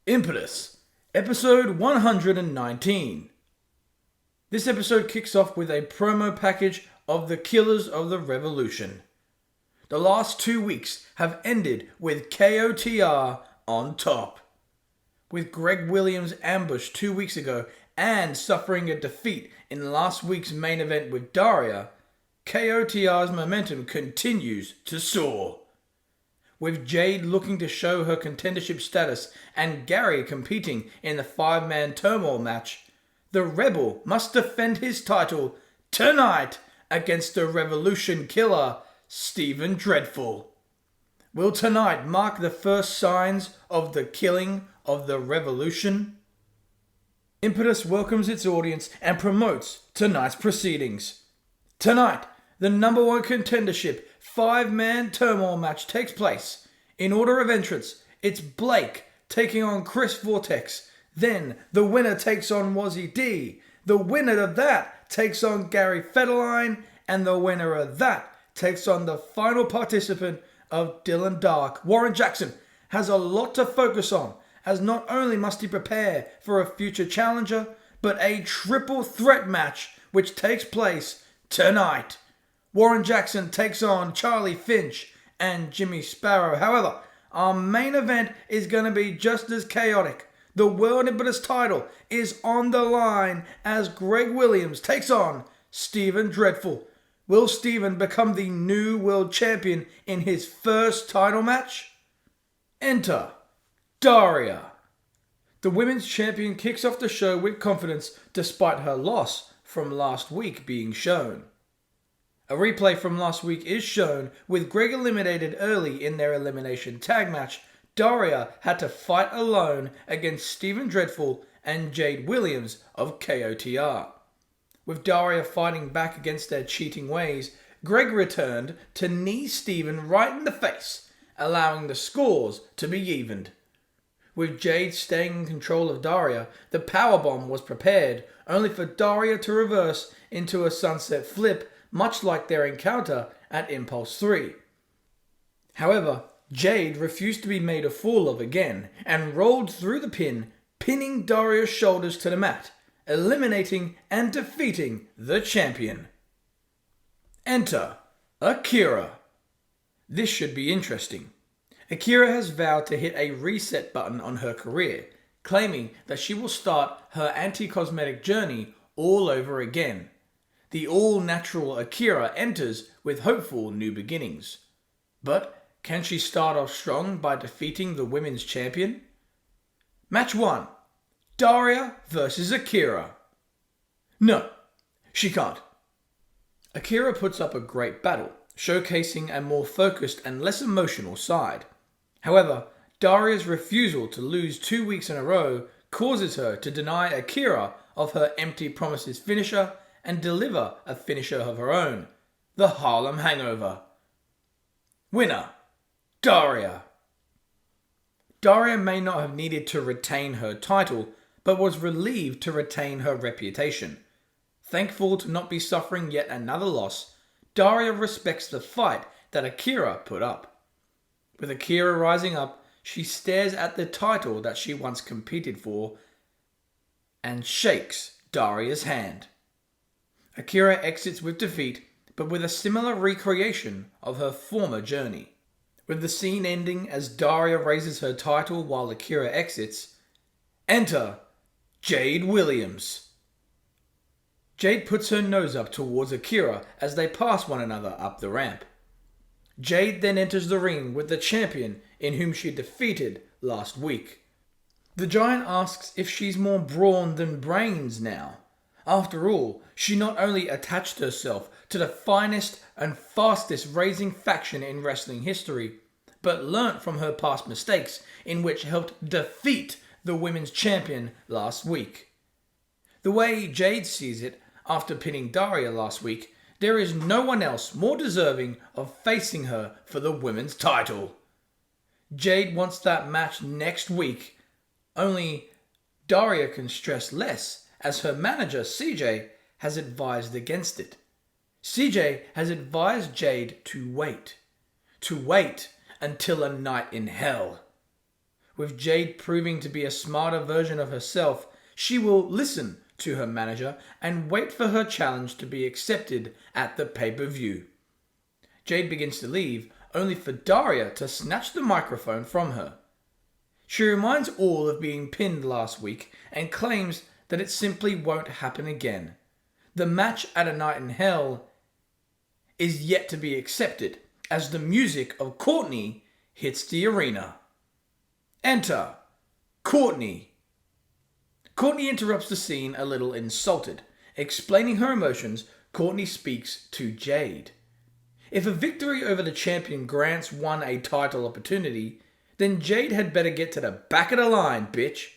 Impetus, episode 119. This episode kicks off with a promo package of the Killers of the Revolution. The last 2 weeks have ended with KOTR on top. With Greg Williams' ambush 2 weeks ago and suffering a defeat in last week's main event with Daria, KOTR's momentum continues to soar. With Jade looking to show her contendership status and Gary competing in the 5-man Turmoil match, the Rebel must defend his title tonight against the Revolution killer, Steven Dreadful. Will tonight mark the first signs of the killing of the Revolution? Impetus welcomes its audience and promotes tonight's proceedings. Tonight, the number one contendership 5-man Turmoil match takes place. In order of entrance, it's Blake taking on Chris Vortex. Then the winner takes on Wazzy D. The winner of that takes on Gary Federline. And the winner of that takes on the final participant of Dylan Dark. Warren Jaxon has a lot to focus on, as not only must he prepare for a future challenger, but a triple threat match which takes place tonight. Warren Jaxon takes on Charlie Finch and Jimmy Sparrow. However, our main event is going to be just as chaotic. The World Impetus title is on the line as Greg Williams takes on Steven Dreadful. Will Steven become the new world champion in his first title match? Enter Daria. The women's champion kicks off the show with confidence despite her loss from last week being shown. A replay from last week is shown with Greg eliminated early in their elimination tag match. Daria had to fight alone against Steven Dreadful and Jade Williams of KOTR. With Daria fighting back against their cheating ways, Greg returned to knee Steven right in the face, allowing the scores to be evened. With Jade staying in control of Daria, the powerbomb was prepared, only for Daria to reverse into a sunset flip, much like their encounter at Impulse 3. However, Jade refused to be made a fool of again and rolled through the pin, pinning Daria's shoulders to the mat, eliminating and defeating the champion. Enter Akira. This should be interesting. Akira has vowed to hit a reset button on her career, claiming that she will start her anti-cosmetic journey all over again. The all-natural Akira enters with hopeful new beginnings. But can she start off strong by defeating the women's champion? Match 1. Daria versus Akira. No, she can't. Akira puts up a great battle, showcasing a more focused and less emotional side. However, Daria's refusal to lose 2 weeks in a row causes her to deny Akira of her empty promises finisher and deliver a finisher of her own, the Harlem Hangover. Winner, Daria. Daria may not have needed to retain her title, but was relieved to retain her reputation. Thankful to not be suffering yet another loss, Daria respects the fight that Akira put up. With Akira rising up, she stares at the title that she once competed for and shakes Daria's hand. Akira exits with defeat, but with a similar recreation of her former journey. With the scene ending as Daria raises her title while Akira exits, enter Jade Williams. Jade puts her nose up towards Akira as they pass one another up the ramp. Jade then enters the ring with the champion in whom she defeated last week. The giant asks if she's more brawn than brains now. After all, she not only attached herself to the finest and fastest raising faction in wrestling history, but learnt from her past mistakes in which helped defeat the women's champion last week. The way Jade sees it, after pinning Daria last week, there is no one else more deserving of facing her for the women's title. Jade wants that match next week, only Daria can stress less as her manager CJ has advised against it. CJ has advised Jade to wait until a night in hell. With Jade proving to be a smarter version of herself, she will listen to her manager and wait for her challenge to be accepted at the pay-per-view. Jade begins to leave, only for Daria to snatch the microphone from her. She reminds all of being pinned last week and claims that it simply won't happen again. The match at A Night in Hell is yet to be accepted as the music of Cortni hits the arena. Enter Cortni. Cortni interrupts the scene a little insulted. Explaining her emotions, Cortni speaks to Jade. If a victory over the champion grants one a title opportunity, then Jade had better get to the back of the line, bitch.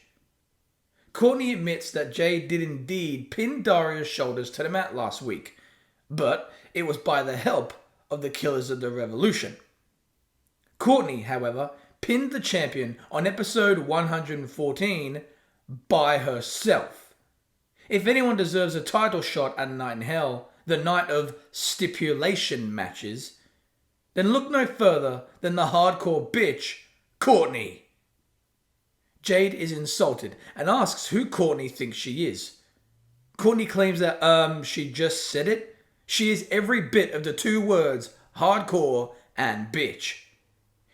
Cortni admits that Jade did indeed pin Daria's shoulders to the mat last week, but it was by the help of the Killers of the Revolution. Cortni, however, pinned the champion on episode 114 by herself. If anyone deserves a title shot at A Night in Hell, the night of stipulation matches, then look no further than the hardcore bitch, Cortni. Jade is insulted and asks who Cortni thinks she is. Cortni claims that, she just said it. She is every bit of the two words, hardcore and bitch.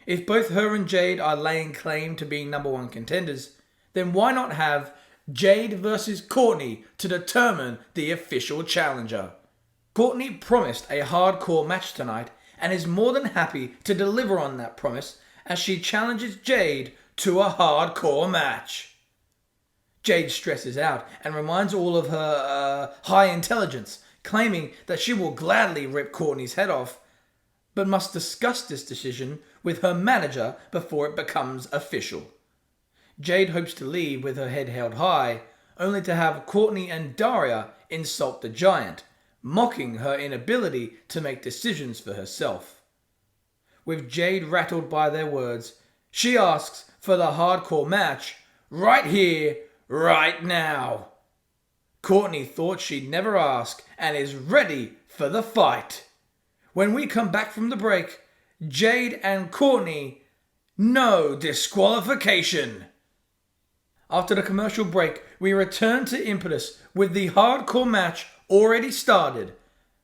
If both her and Jade are laying claim to being number one contenders, then why not have Jade versus Cortni to determine the official challenger? Cortni promised a hardcore match tonight and is more than happy to deliver on that promise as she challenges Jade to a hardcore match. Jade stresses out and reminds all of her high intelligence, claiming that she will gladly rip Cortni's head off, but must discuss this decision with her manager before it becomes official. Jade hopes to leave with her head held high, only to have Cortni and Daria insult the giant, mocking her inability to make decisions for herself. With Jade rattled by their words, she asks for the hardcore match right here, right now. Cortni thought she'd never ask and is ready for the fight. When we come back from the break, Jade and Cortni, no disqualification. After the commercial break, we return to Impetus with the hardcore match already started.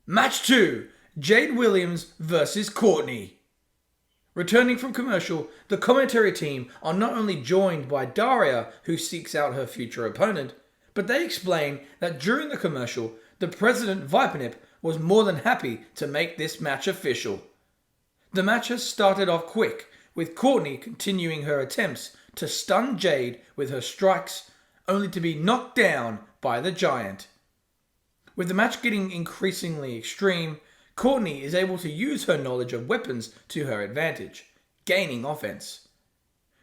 Match 2, Jade Williams versus Cortni. Returning from commercial, the commentary team are not only joined by Daria, who seeks out her future opponent, but they explain that during the commercial, the president Vipernip was more than happy to make this match official. The match has started off quick, with Cortni continuing her attempts to stun Jade with her strikes, only to be knocked down by the giant. With the match getting increasingly extreme, Cortni is able to use her knowledge of weapons to her advantage, gaining offense.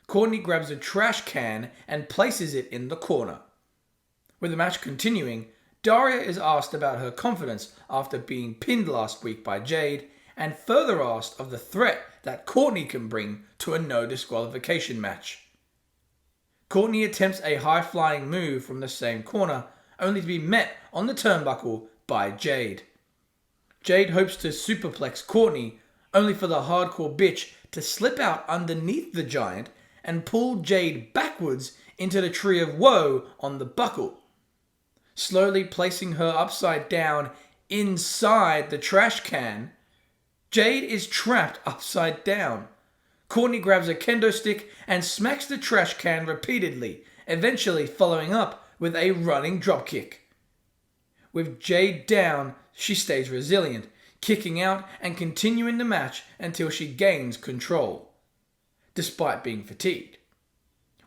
Cortni grabs a trash can and places it in the corner. With the match continuing, Daria is asked about her confidence after being pinned last week by Jade, and further asked of the threat that Cortni can bring to a no disqualification match. Cortni attempts a high-flying move from the same corner, only to be met on the turnbuckle by Jade. Jade hopes to superplex Cortni, only for the hardcore bitch to slip out underneath the giant and pull Jade backwards into the Tree of Woe on the buckle. Slowly placing her upside down inside the trash can, Jade is trapped upside down. Cortni grabs a kendo stick and smacks the trash can repeatedly, eventually following up with a running dropkick. With Jade down, she stays resilient, kicking out and continuing the match until she gains control, despite being fatigued.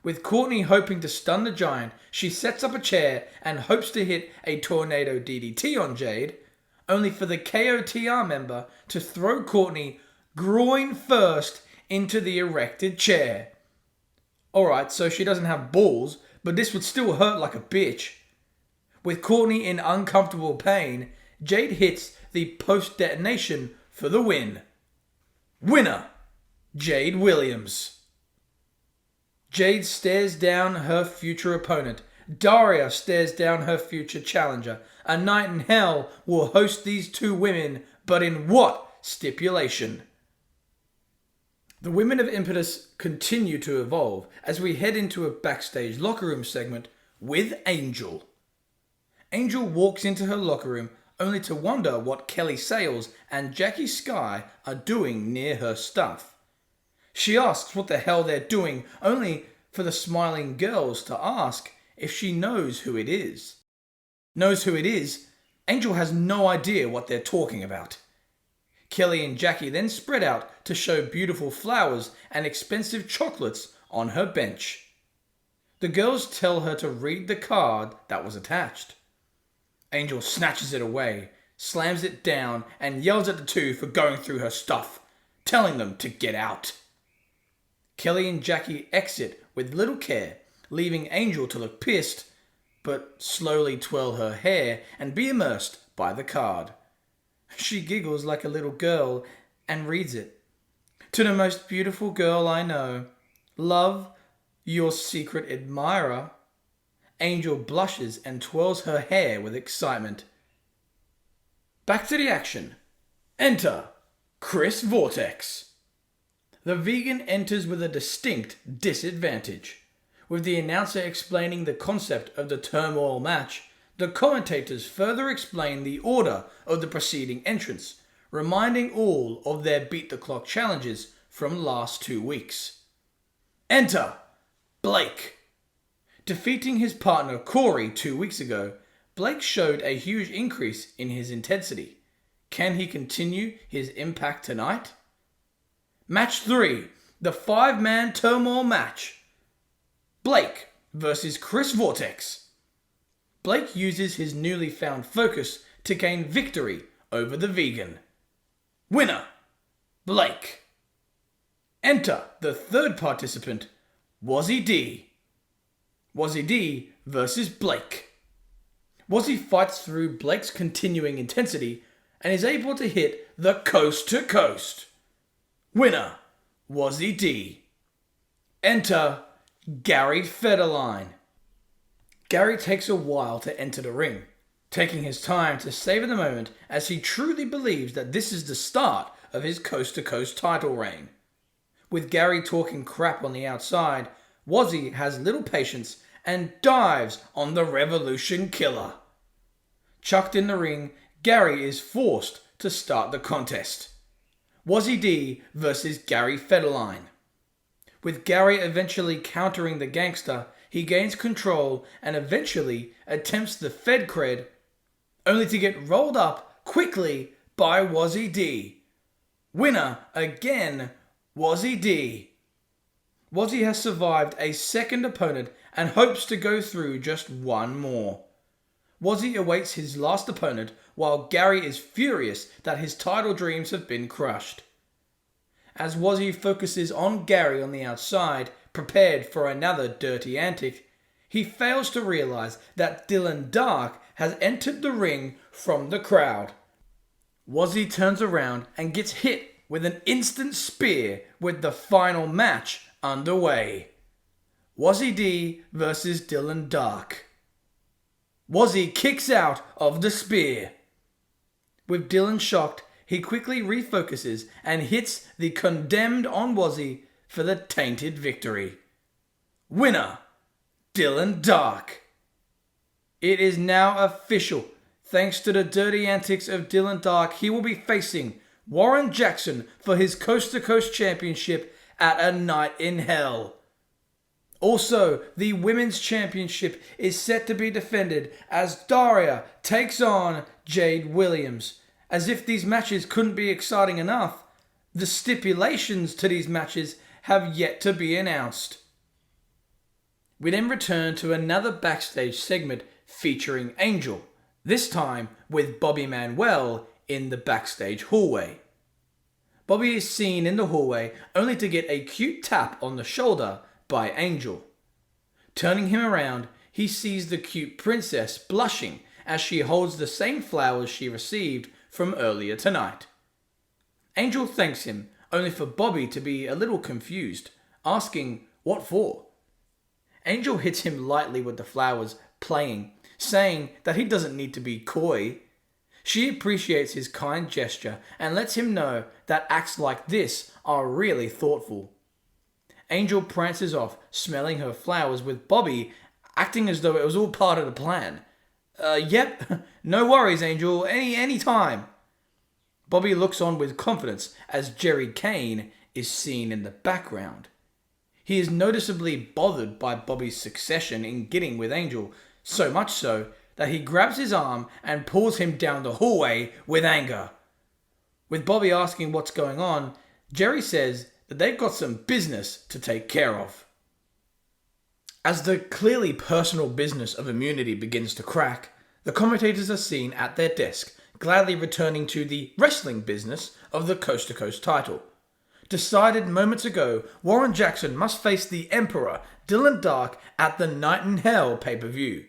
With Cortni hoping to stun the giant, she sets up a chair and hopes to hit a tornado DDT on Jade, only for the KOTR member to throw Cortni groin first into the erected chair. Alright, so she doesn't have balls, but this would still hurt like a bitch. With Cortni in uncomfortable pain, Jade hits the post-detonation for the win. Winner, Jade Williams. Jade stares down her future opponent. Daria stares down her future challenger. A Night in Hell will host these two women, but in what stipulation? The women of Impetus continue to evolve as we head into a backstage locker room segment with Angel. Angel walks into her locker room only to wonder what Kelly Sales and Jackie Sky are doing near her stuff. She asks what the hell they're doing, only for the smiling girls to ask if she knows who it is. Knows who it is? Angel has no idea what they're talking about. Kelly and Jackie then spread out to show beautiful flowers and expensive chocolates on her bench. The girls tell her to read the card that was attached. Angel snatches it away, slams it down, and yells at the two for going through her stuff, telling them to get out. Kelly and Jackie exit with little care, leaving Angel to look pissed, but slowly twirl her hair and be immersed by the card. She giggles like a little girl and reads it. To the most beautiful girl I know, love, your secret admirer. Angel blushes and twirls her hair with excitement. Back to the action. Enter Chris Vortex. The vegan enters with a distinct disadvantage. With the announcer explaining the concept of the Turmoil match, the commentators further explain the order of the preceding entrants, reminding all of their Beat the Clock challenges from last 2 weeks. Enter Blake. Defeating his partner Corey 2 weeks ago, Blake showed a huge increase in his intensity. Can he continue his impact tonight? Match 3, the 5-man Turmoil match. Blake versus Chris Vortex. Blake uses his newly found focus to gain victory over the vegan. Winner, Blake. Enter the third participant, Wazzy D. Wazzy D versus Blake. Wazzy fights through Blake's continuing intensity and is able to hit the coast to coast. Winner, Wazzy D. Enter Gary Federline. Gary takes a while to enter the ring, taking his time to savor the moment as he truly believes that this is the start of his coast-to-coast title reign. With Gary talking crap on the outside, Wazzy has little patience and dives on the Revolution Killer. Chucked in the ring, Gary is forced to start the contest. Wazzy D versus Gary Federline. With Gary eventually countering the gangster, he gains control and eventually attempts the Fed cred, only to get rolled up quickly by Wazzy D. Winner again, Wazzy D. Wazzy has survived a second opponent and hopes to go through just one more. Wazzy awaits his last opponent while Gary is furious that his title dreams have been crushed. As Wazzy focuses on Gary on the outside, prepared for another dirty antic, he fails to realize that Dylan Dark has entered the ring from the crowd. Wazzy turns around and gets hit with an instant spear with the final match underway. Wazzy D versus Dylan Dark. Wazzy kicks out of the spear. With Dylan shocked, he quickly refocuses and hits the Condemned on Wazzy for the tainted victory. Winner, Dylan Dark. It is now official. Thanks to the dirty antics of Dylan Dark, he will be facing Warren Jaxon for his Coast to Coast Championship at A Night in Hell. Also, the Women's Championship is set to be defended as Daria takes on Jade Williams. As if these matches couldn't be exciting enough, the stipulations to these matches have yet to be announced. We then return to another backstage segment featuring Angel, this time with Bobby Manuel in the backstage hallway. Bobby is seen in the hallway only to get a cute tap on the shoulder by Angel. Turning him around, he sees the cute princess blushing as she holds the same flowers she received from earlier tonight. Angel thanks him, only for Bobby to be a little confused, asking what for. Angel hits him lightly with the flowers, playing, saying that he doesn't need to be coy. She appreciates his kind gesture and lets him know that acts like this are really thoughtful. Angel prances off, smelling her flowers, with Bobby acting as though it was all part of the plan. Yep, no worries, Angel, any time. Bobby looks on with confidence as Jerry Kane is seen in the background. He is noticeably bothered by Bobby's succession in getting with Angel, so much so that he grabs his arm and pulls him down the hallway with anger. With Bobby asking what's going on, Jerry says that they've got some business to take care of. As the clearly personal business of immunity begins to crack, the commentators are seen at their desk, gladly returning to the wrestling business of the Coast to Coast title. Decided moments ago, Warren Jaxon must face the Emperor, Dylan Dark, at the Night in Hell pay-per-view.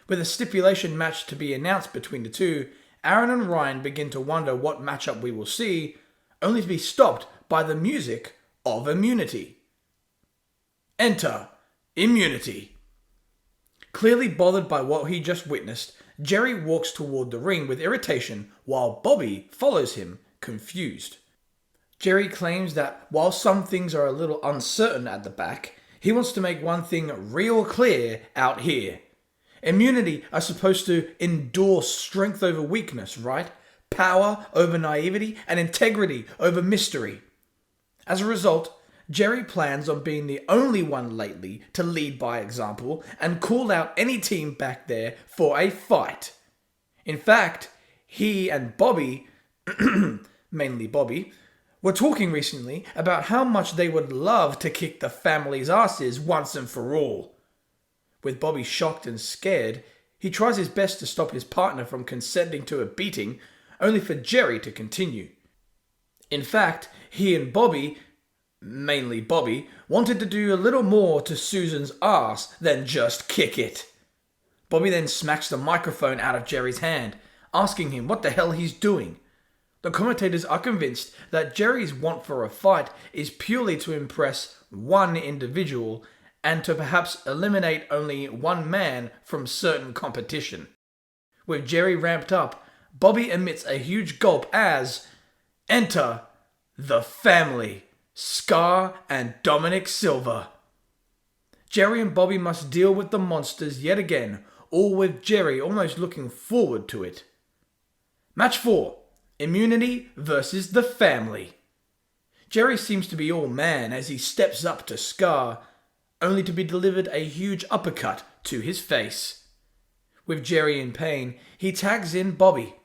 With a stipulation match to be announced between the two, Aaron and Ryan begin to wonder what matchup we will see, only to be stopped by the music of Immunity. Enter Immunity. Clearly bothered by what he just witnessed, Jerry walks toward the ring with irritation while Bobby follows him, confused. Jerry claims that while some things are a little uncertain at the back, he wants to make one thing real clear out here. Immunity are supposed to endorse strength over weakness, right? Power over naivety and integrity over mystery. As a result, Jerry plans on being the only one lately to lead by example and call out any team back there for a fight. In fact, he and Bobby, mainly Bobby, were talking recently about how much they would love to kick the family's asses once and for all. With Bobby shocked and scared, he tries his best to stop his partner from consenting to a beating, only for Jerry to continue. In fact, he and Bobby, mainly Bobby, wanted to do a little more to Susan's ass than just kick it. Bobby then smacks the microphone out of Jerry's hand, asking him what the hell he's doing. The commentators are convinced that Jerry's want for a fight is purely to impress one individual and to perhaps eliminate only one man from certain competition. With Jerry ramped up, Bobby emits a huge gulp as enter the family, Scar and Dominic Silver. Jerry and Bobby must deal with the monsters yet again, all with Jerry almost looking forward to it. Match 4. Immunity versus the family. Jerry seems to be all man as he steps up to Scar, only to be delivered a huge uppercut to his face. With Jerry in pain, he tags in Bobby.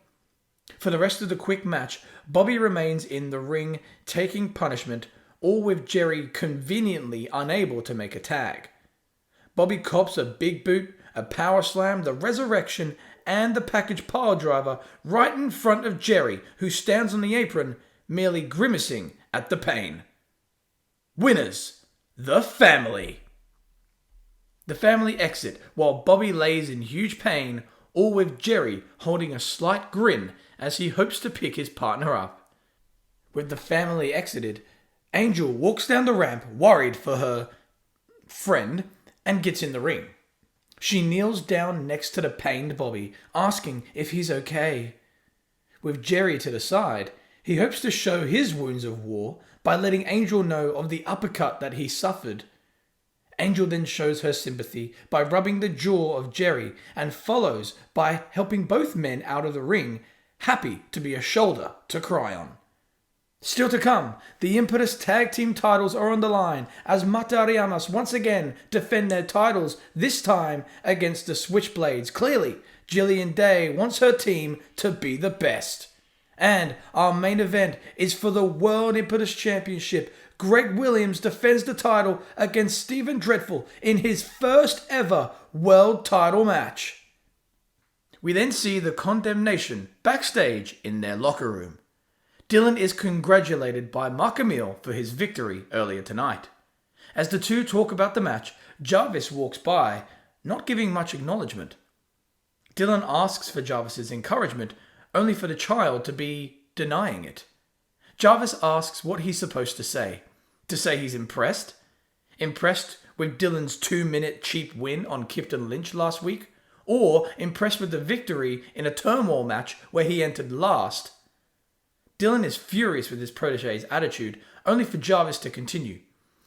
For the rest of the quick match, Bobby remains in the ring taking punishment, all with Jerry conveniently unable to make a tag. Bobby cops a big boot, a power slam, the resurrection, and the package pile driver right in front of Jerry, who stands on the apron, merely grimacing at the pain. Winners, the family. The family exit while Bobby lays in huge pain, all with Jerry holding a slight grin as he hopes to pick his partner up. With the family exited, Angel walks down the ramp worried for her friend and gets in the ring. She kneels down next to the pained Bobby, asking if he's okay. With Jerry to the side, he hopes to show his wounds of war by letting Angel know of the uppercut that he suffered. Angel then shows her sympathy by rubbing the jaw of Jerry and follows by helping both men out of the ring, happy to be a shoulder to cry on. Still to come, the Impetus Tag Team titles are on the line as Matar and Ilamas once again defend their titles, this time against the Switchblades. Clearly, Jillian Day wants her team to be the best. And our main event is for the World Impetus Championship. Greg Williams defends the title against Steven Dreadful in his first ever world title match. We then see the Condemnation backstage in their locker room. Dylan is congratulated by Mark Emil for his victory earlier tonight. As the two talk about the match, Jarvis walks by, not giving much acknowledgement. Dylan asks for Jarvis's encouragement, only for the child to be denying it. Jarvis asks what he's supposed to say. To say he's impressed? Impressed with Dylan's 2-minute cheap win on Kipton Lynch last week? or impressed with the victory in a Turmoil match where he entered last. Dylan is furious with his protege's attitude, only for Jarvis to continue.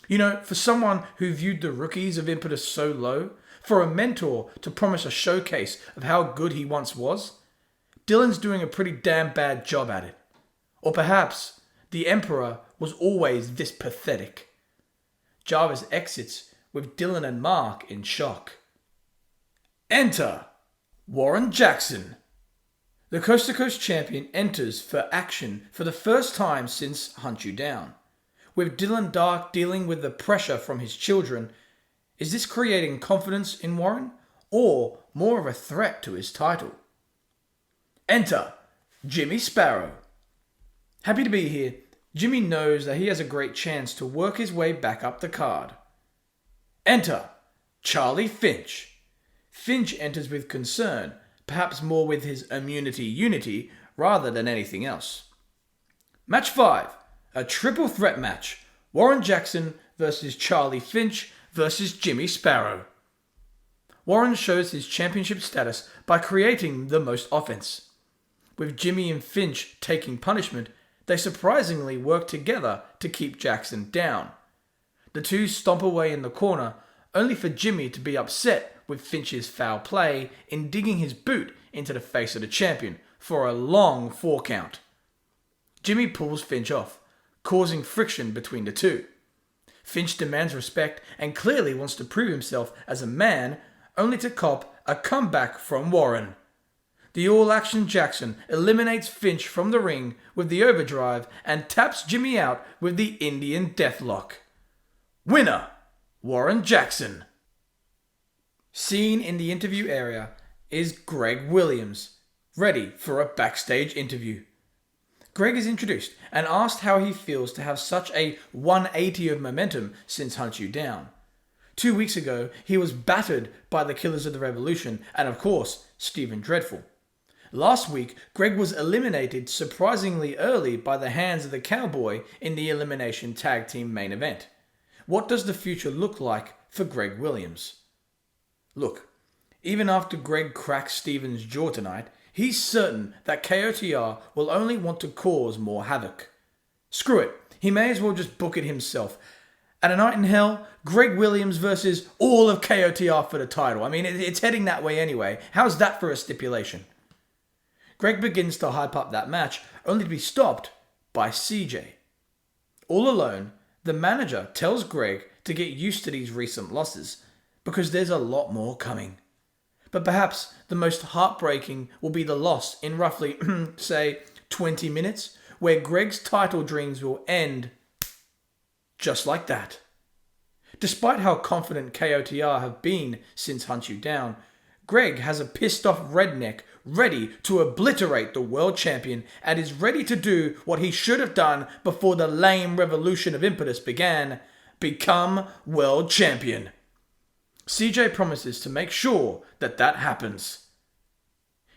You know, for someone who viewed the rookies of Impetus so low, for a mentor to promise a showcase of how good he once was, Dylan's doing a pretty damn bad job at it. Or perhaps the Emperor was always this pathetic. Jarvis exits with Dylan and Mark in shock. Enter Warren Jaxon. The Coast to Coast champion enters for action for the first time since Hunt You Down. With Dylan Dark dealing with the pressure from his children, is this creating confidence in Warren, or more of a threat to his title? Enter Jimmy Sparrow. Happy to be here, Jimmy knows that he has a great chance to work his way back up the card. Enter Charlie Finch. Finch enters with concern, perhaps more with his immunity unity rather than anything else. Match 5, a triple threat match. Warren Jaxon versus Charlie Finch versus Jimmy Sparrow. Warren shows his championship status by creating the most offense. With Jimmy and Finch taking punishment, they surprisingly work together to keep Jaxon down. The two stomp away in the corner, only for Jimmy to be upset with Finch's foul play in digging his boot into the face of the champion for a long 4 count. Jimmy pulls Finch off, causing friction between the two. Finch demands respect and clearly wants to prove himself as a man, only to cop a comeback from Warren. The all-action Jaxon eliminates Finch from the ring with the overdrive and taps Jimmy out with the Indian Deathlock. Winner, Warren Jaxon. Seen in the interview area is Greg Williams, ready for a backstage interview. Greg is introduced and asked how he feels to have such a 180 of momentum since Hunt You Down. 2 weeks ago, he was battered by the Killers of the Revolution and, of course, Stephen Dreadful. Last week, Greg was eliminated surprisingly early by the hands of the Cowboy in the Elimination Tag Team main event. What does the future look like for Greg Williams? Look, even after Greg cracks Stephen's jaw tonight, he's certain that KOTR will only want to cause more havoc. Screw it, he may as well just book it himself. At A Night in Hell, Greg Williams versus all of KOTR for the title. I mean, it's heading that way anyway. How's that for a stipulation? Greg begins to hype up that match, only to be stopped by CJ. All alone, the manager tells Greg to get used to these recent losses, because there's a lot more coming. But perhaps the most heartbreaking will be the loss in roughly, say, 20 minutes, where Greg's title dreams will end just like that. Despite how confident KOTR have been since Hunt You Down, Greg has a pissed off redneck ready to obliterate the world champion and is ready to do what he should have done before the lame revolution of Impetus began: become world champion. CJ promises to make sure that happens.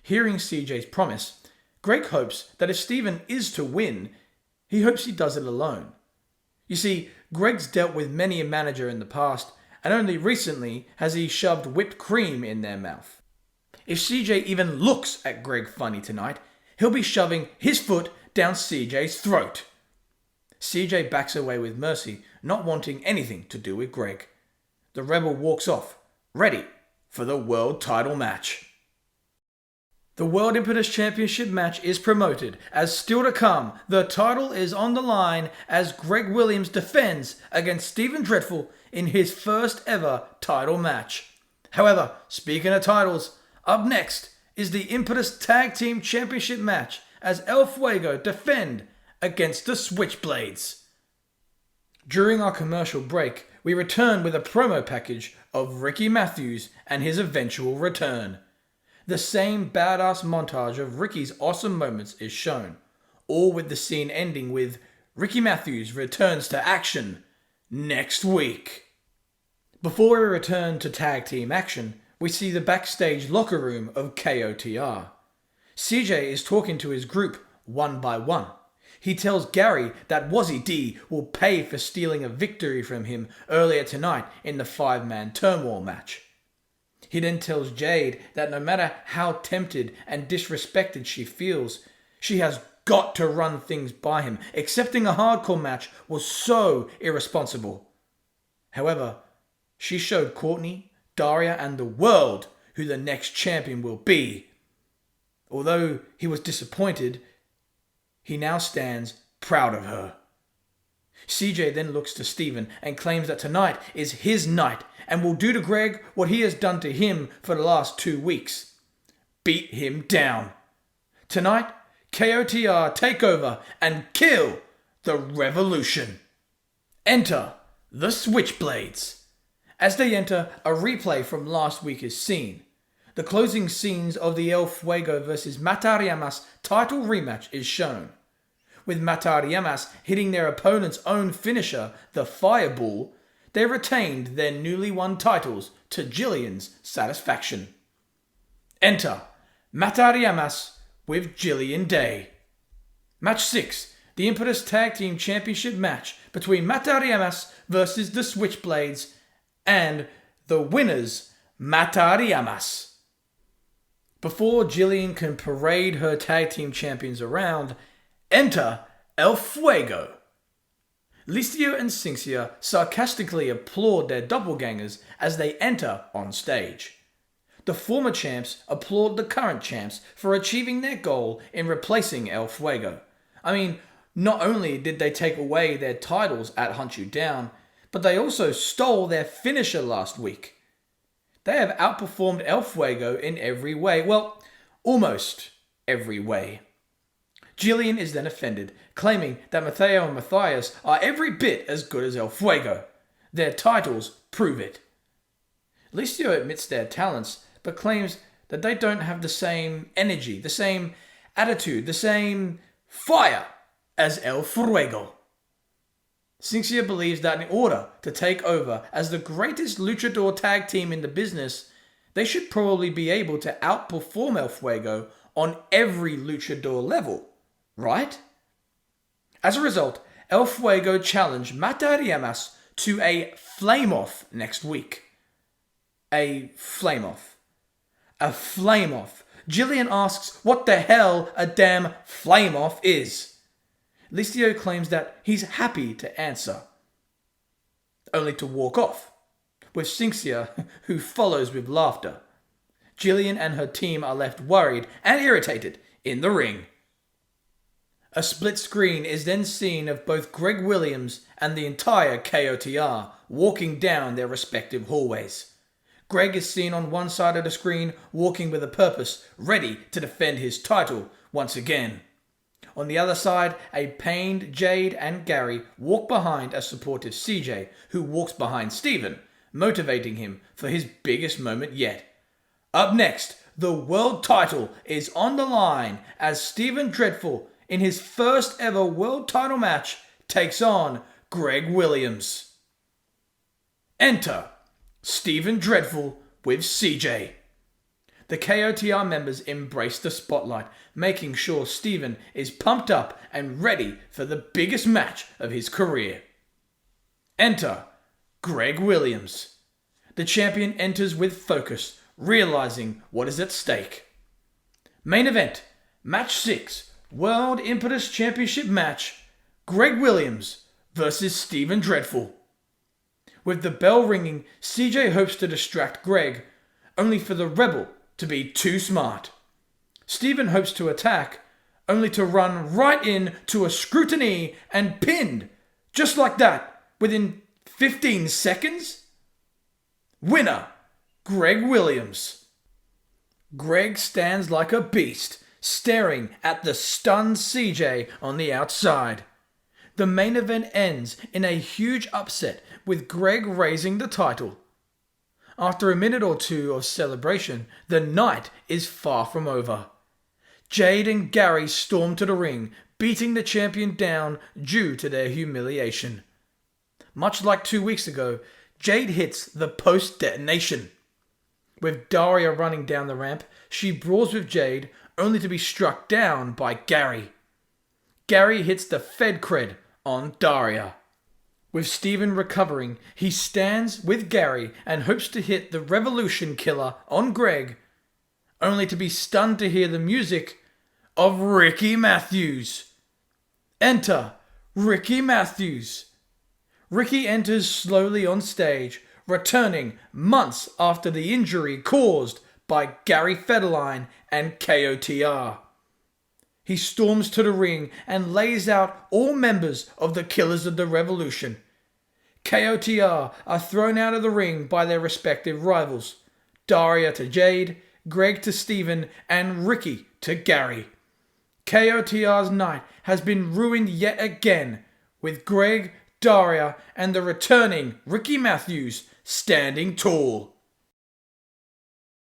Hearing CJ's promise, Greg hopes that if Stephen is to win, he hopes he does it alone. You see, Greg's dealt with many a manager in the past, and only recently has he shoved whipped cream in their mouth. If CJ even looks at Greg funny tonight, he'll be shoving his foot down CJ's throat. CJ backs away with mercy, not wanting anything to do with Greg. The Rebel walks off, ready for the world title match. The World Impetus Championship match is promoted, as still to come, the title is on the line as Greg Williams defends against Stephen Dreadful in his first ever title match. However, speaking of titles, up next is the Impetus Tag Team Championship match as El Fuego defend against the Switchblades. During our commercial break, we return with a promo package of Riki Mathews and his eventual return. The same badass montage of Riki's awesome moments is shown, all with the scene ending with Riki Mathews returns to action next week. Before we return to tag team action, we see the backstage locker room of KOTR. CJ is talking to his group one by one. He tells Gary that Wazzy D will pay for stealing a victory from him earlier tonight in the 5-man Turmoil match. He then tells Jade that no matter how tempted and disrespected she feels, she has got to run things by him. Accepting a hardcore match was so irresponsible. However, she showed Cortni, Daria, and the world who the next champion will be. Although he was disappointed, he now stands proud of her. CJ then looks to Steven and claims that tonight is his night and will do to Greg what he has done to him for the last 2 weeks. Beat him down. Tonight, KOTR take over and kill the Revolution. Enter the Switchblades. As they enter, a replay from last week is seen. The closing scenes of the El Fuego vs Matar title rematch is shown, with Matar hitting their opponent's own finisher, the Fireball. They retained their newly won titles to Jillian's satisfaction. Enter Matar with Jillian Day. Match 6, the Impetus Tag Team Championship match between Matar versus the Switchblades and the winners, Matar. Before Jillian can parade her tag team champions around, enter El Fuego. Licio and Cinxia sarcastically applaud their doppelgangers as they enter on stage. The former champs applaud the current champs for achieving their goal in replacing El Fuego. I mean, not only did they take away their titles at Hunt You Down, but they also stole their finisher last week. They have outperformed El Fuego in every way. Well, almost every way. Jillian is then offended, claiming that Matteo and Mathews are every bit as good as El Fuego. Their titles prove it. Licio admits their talents, but claims that they don't have the same energy, the same attitude, the same fire as El Fuego. Cinxia believes that in order to take over as the greatest luchador tag team in the business, they should probably be able to outperform El Fuego on every luchador level, right? As a result, El Fuego challenged Matar to a flame-off next week. A flame-off. A flame-off. Jillian asks what the hell a damn flame-off is. Licio claims that he's happy to answer, only to walk off, with Cinxia, who follows with laughter. Jillian and her team are left worried and irritated in the ring. A split screen is then seen of both Greg Williams and the entire KOTR walking down their respective hallways. Greg is seen on one side of the screen walking with a purpose, ready to defend his title once again. On the other side, a pained Jade and Gary walk behind a supportive CJ, who walks behind Steven, motivating him for his biggest moment yet. Up next, the world title is on the line as Steven Dreadful, in his first ever world title match, takes on Greg Williams. Enter Steven Dreadful with CJ. The KOTR members embrace the spotlight, making sure Steven is pumped up and ready for the biggest match of his career. Enter Greg Williams. The champion enters with focus, realizing what is at stake. Main event, Match 6, World Impetus Championship match, Greg Williams versus Steven Dreadful. With the bell ringing, CJ hopes to distract Greg, only for the Rebel to be too smart. Steven hopes to attack, only to run right in to a scrutiny and pinned, just like that, within 15 seconds? Winner, Greg Williams. Greg stands like a beast, staring at the stunned CJ on the outside. The main event ends in a huge upset with Greg raising the title. After a minute or two of celebration, the night is far from over. Jade and Gary storm to the ring, beating the champion down due to their humiliation. Much like 2 weeks ago, Jade hits the post-detonation. With Daria running down the ramp, she brawls with Jade, only to be struck down by Gary. Gary hits the Fed cred on Daria. With Steven recovering, he stands with Gary and hopes to hit the Revolution Killer on Greg, only to be stunned to hear the music of Riki Mathews. Enter Riki Mathews. Riki enters slowly on stage, returning months after the injury caused by Gary Federline and KOTR. He storms to the ring and lays out all members of the Killers of the Revolution. KOTR are thrown out of the ring by their respective rivals, Daria to Jade, Greg to Steven, and Riki to Gary. KOTR's night has been ruined yet again, with Greg, Daria, and the returning Riki Mathews standing tall.